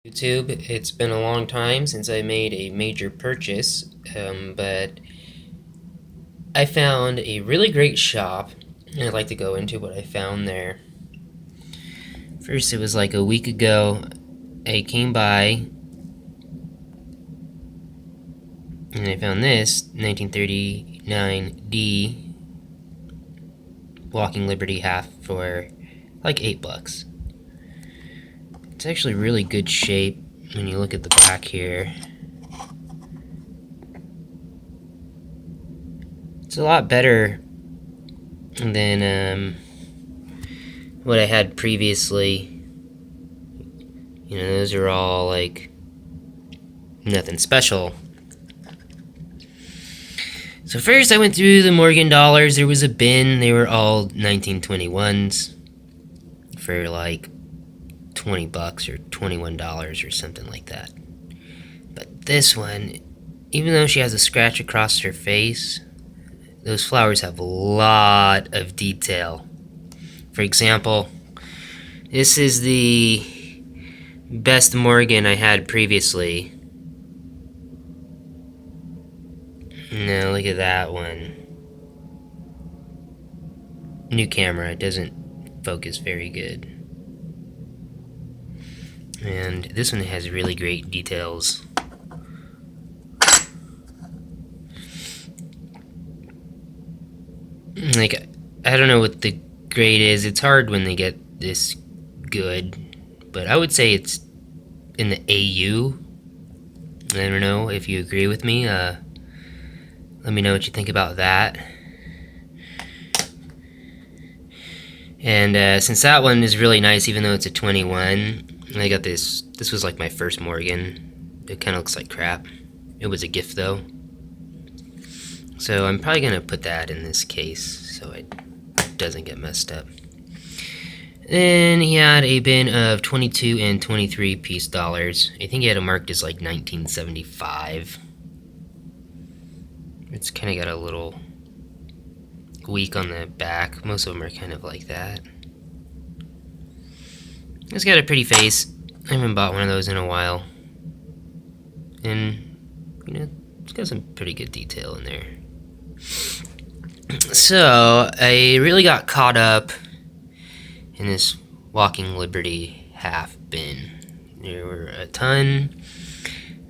YouTube. It's been a long time since I made a major purchase, but I found a really great shop, and I'd like to go into what I found there. First, it was like a week ago. I came by and I found this 1939D Walking Liberty half for like $8. It's actually really good shape when you look at the back here. It's a lot better than what I had previously. You know, those are all like nothing special. So first I went through the Morgan dollars. There was a bin. They were all 1921s for like $20 or $21 or something like that. But this one, even though she has a scratch across her face, those flowers have a lot of detail. For example, this is the best Morgan I had previously. Now look at that one. New camera, it doesn't focus very good. And this one has really great details. Like, I don't know what the grade is. It's hard when they get this good, but I would say it's in the AU. I don't know if you agree with me. Let me know what you think about that. And since that one is really nice, even though it's a 21, I got this. This was like my first Morgan. It kind of looks like crap. It was a gift though. So I'm probably going to put that in this case so it doesn't get messed up. Then he had a bin of 22 and 23 piece dollars. I think he had it marked as like 1975. It's kind of got a little weak on the back. Most of them are kind of like that. It's got a pretty face. I haven't bought one of those in a while. And, you know, it's got some pretty good detail in there. So, I really got caught up in this Walking Liberty half bin. There were a ton.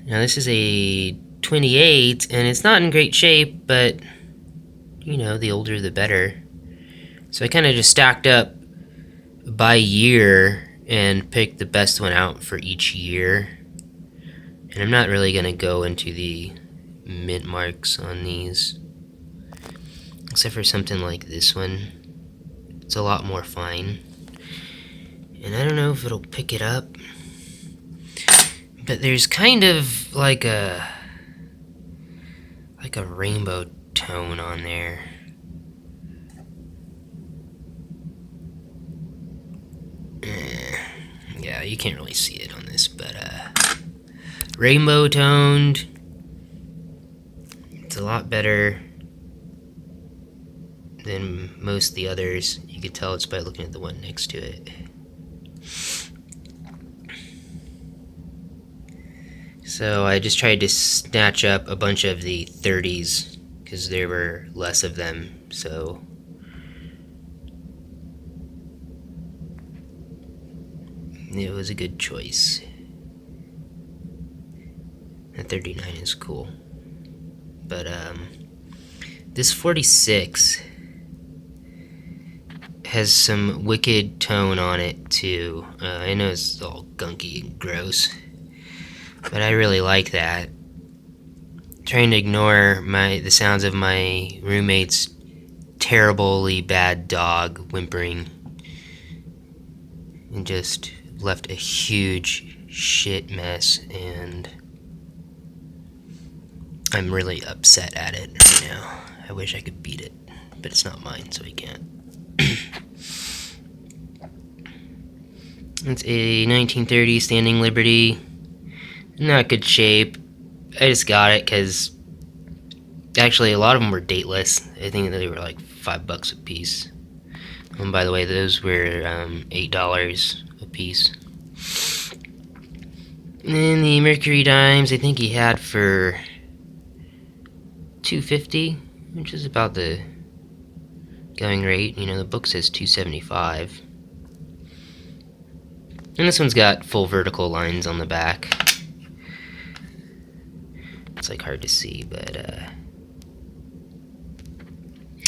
Now, this is a 28, and it's not in great shape, but, you know, the older the better. So I kind of just stacked up by year and picked the best one out for each year. And I'm not really going to go into the mint marks on these, except for something like this one. It's a lot more fine. And I don't know if it'll pick it up, but there's kind of like a rainbow tone on there. Yeah, you can't really see it on this, but rainbow toned. It's a lot better than most of the others. You can tell it's by looking at the one next to it. So I just tried to snatch up a bunch of the 30s because there were less of them. So it was a good choice. The 39 is cool. But this 46 has some wicked tone on it too. I know it's all gunky and gross, but I really like that. Trying to ignore the sounds of my roommate's terribly bad dog whimpering, and just left a huge shit mess, and I'm really upset at it right now. I wish I could beat it, but it's not mine, so I can't. It's a 1930 Standing Liberty. Not good shape. I just got it because actually a lot of them were dateless. I think they were like $5 a piece. And by the way, those were $8 a piece. And then the Mercury dimes, I think he had for $250, which is about the going rate. You know, the book says $275. And this one's got full vertical lines on the back. It's like hard to see, but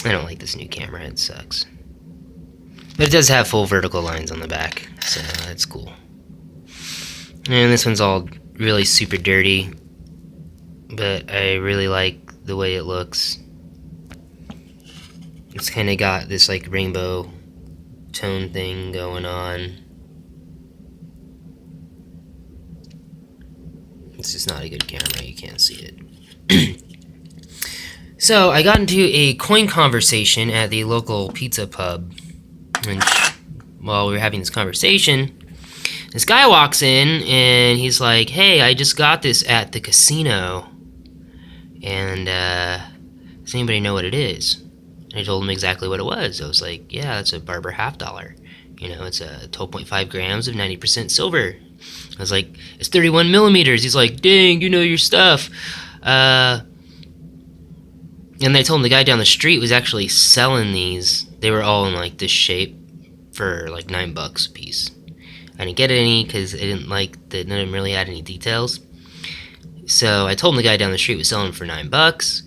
I don't like this new camera, it sucks. But it does have full vertical lines on the back, so that's cool. And this one's all really super dirty, but I really like the way it looks. It's kind of got this like rainbow tone thing going on. It's just not a good camera, you can't see it. So I got into a coin conversation at the local pizza pub, and while we were having this conversation, this guy walks in and he's like, "Hey, I just got this at the casino, and does anybody know what it is?" And I told him exactly what it was. I was like, "Yeah, it's a Barber Half Dollar. You know, it's a 12.5 grams of 90% silver." I was like, "It's 31 millimeters." He's like, "Dang, you know your stuff." And I told him the guy down the street was actually selling these. They were all in like this shape for like $9 a piece. I didn't get any because I didn't like that none of them really had any details. So I told him the guy down the street was selling them for $9,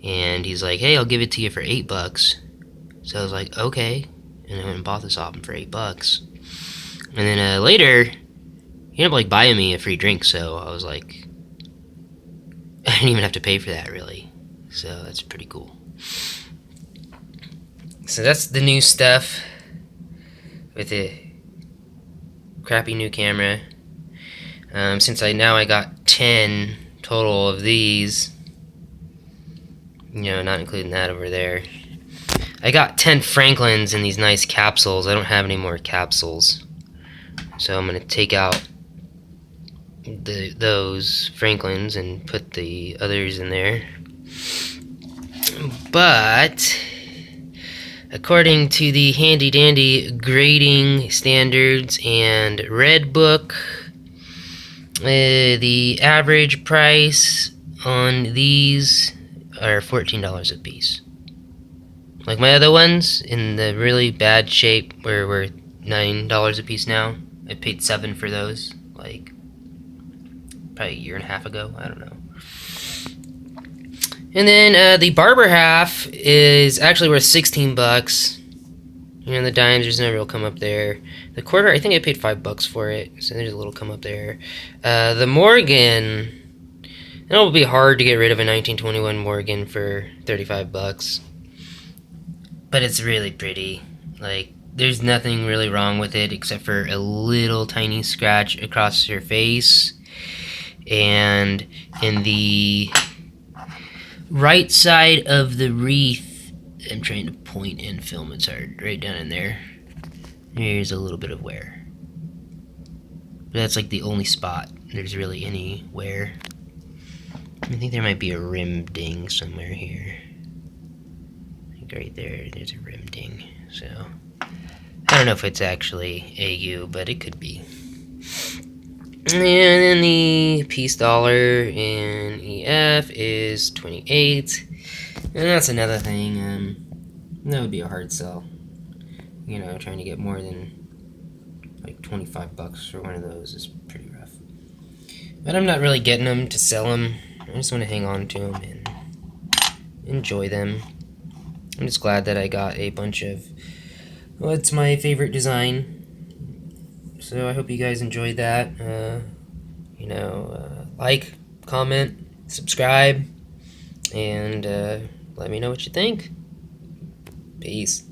and he's like, "Hey, I'll give it to you for $8. So I was like, "Okay," and I went and bought this off him for $8. And then later, he ended up like buying me a free drink. So I was like, I didn't even have to pay for that really. So that's pretty cool. So that's the new stuff with a crappy new camera. Since I got 10 total of these, you know, not including that over there. I got 10 Franklins in these nice capsules. I don't have any more capsules, so I'm gonna take out those Franklins and put the others in there. But according to the handy dandy grading standards and red book, the average price on these are $14 a piece. Like my other ones in the really bad shape where we're $9 a piece now. I paid $7 for those, like probably a year and a half ago. I don't know. And then the Barber half is actually worth $16. You know, the dimes, there's no real come up there. The quarter, I think I paid $5 for it, so there's a little come up there. The Morgan, it'll be hard to get rid of a 1921 Morgan for $35, but it's really pretty. Like, there's nothing really wrong with it except for a little tiny scratch across your face, and in the right side of the wreath, I'm trying to point and film, it's hard, right down in there, here's a little bit of wear. But that's like the only spot there's really any wear. I think there might be a rim ding somewhere here. I think right there's a rim ding. So I don't know if it's actually AU, but it could be. And then the piece dollar in EF is 28, and that's another thing. That would be a hard sell. You know, trying to get more than like $25 for one of those is pretty rough. But I'm not really getting them to sell them. I just want to hang on to them and enjoy them. I'm just glad that I got a bunch of, well, it's my favorite design. So I hope you guys enjoyed that. Like, comment, subscribe, and let me know what you think. Peace.